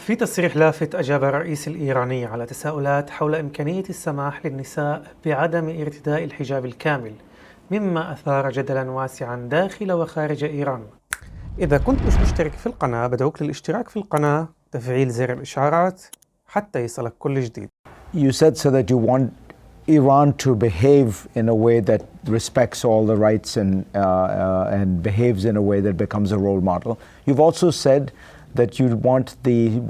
في تصريح لافت أجاب الرئيس الإيراني على تساؤلات حول إمكانية السماح للنساء بعدم ارتداء الحجاب الكامل، مما أثار جدلا واسعا داخل وخارج إيران. إذا كنت مش مشترك في القناة بدعوك للاشتراك في القناة، تفعيل زر الإشعارات حتى يصلك كل جديد. You said so that you want Iran to behave in a way that respects all the rights and behaves in a way that becomes a role model. You've also said that you want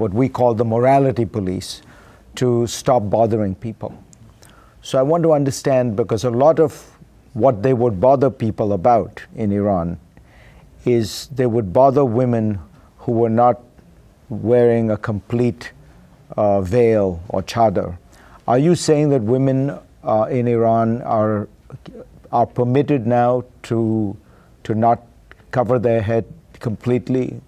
what we call the morality police to stop bothering people. So I want to understand, because a lot of what they would bother people about in Iran is they would bother women who were not wearing a complete veil or chadar. Are you saying that women in Iran are permitted now to not cover their head completely?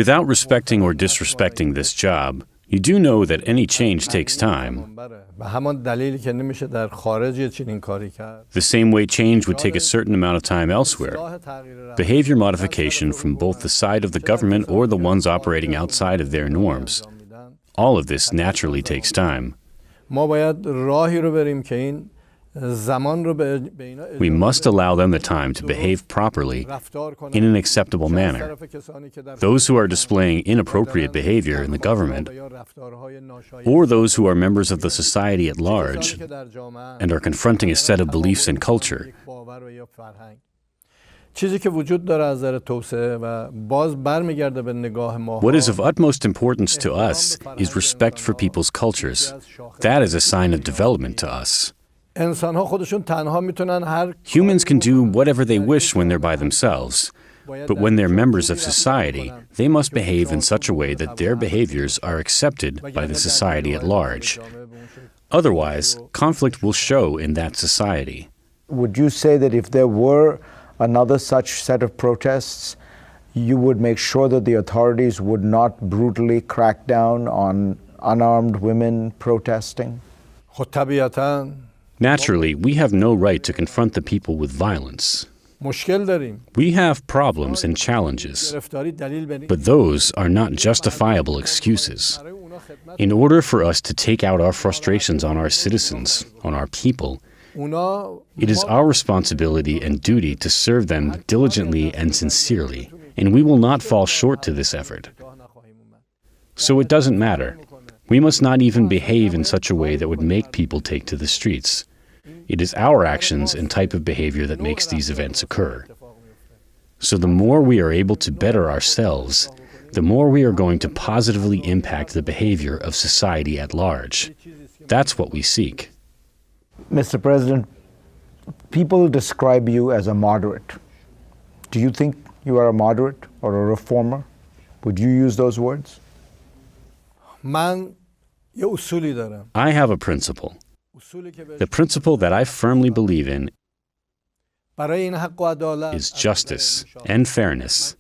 Without respecting or disrespecting this job, you do know that any change takes time. The same way change would take a certain amount of time elsewhere. Behavior modification from both the side of the government or the ones operating outside of their norms. All of this naturally takes time. We must allow them the time to behave properly in an acceptable manner. Those who are displaying inappropriate behavior in the government, or those who are members of the society at large and are confronting a set of beliefs and culture, what is of utmost importance to us is respect for people's cultures. That is a sign of development to us. Humans can do whatever they wish when they're by themselves, but when they're members of society, they must behave in such a way that their behaviors are accepted by the society at large. Otherwise, conflict will show in that society. Would you say that if there were another such set of protests, you would make sure that the authorities would not brutally crack down on unarmed women protesting? Naturally, we have no right to confront the people with violence. We have problems and challenges, but those are not justifiable excuses. In order for us to take out our frustrations on our citizens, on our people, it is our responsibility and duty to serve them diligently and sincerely, and we will not fall short to this effort. So it doesn't matter. We must not even behave in such a way that would make people take to the streets. It is our actions and type of behavior that makes these events occur. So the more we are able to better ourselves, the more we are going to positively impact the behavior of society at large. That's what we seek. Mr. President, people describe you as a moderate. Do you think you are a moderate or a reformer? Would you use those words? I have a principle. The principle that I firmly believe in is justice and fairness.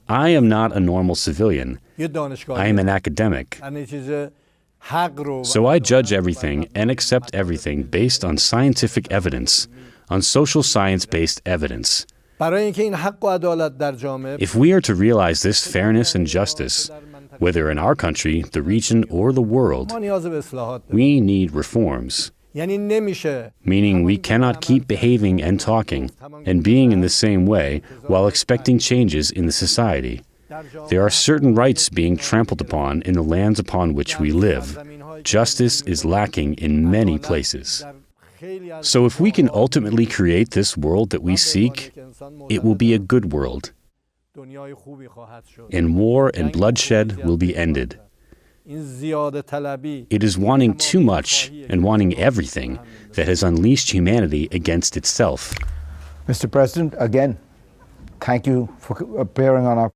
I am not a normal civilian. I am an academic. So I judge everything and accept everything based on scientific evidence, on social science-based evidence. If we are to realize this fairness and justice, whether in our country, the region, or the world, we need reforms. Meaning we cannot keep behaving and talking and being in the same way while expecting changes in the society. There are certain rights being trampled upon in the lands upon which we live. Justice is lacking in many places. So if we can ultimately create this world that we seek, it will be a good world. And war and bloodshed will be ended. It is wanting too much and wanting everything that has unleashed humanity against itself. Mr. President, again, thank you for appearing on our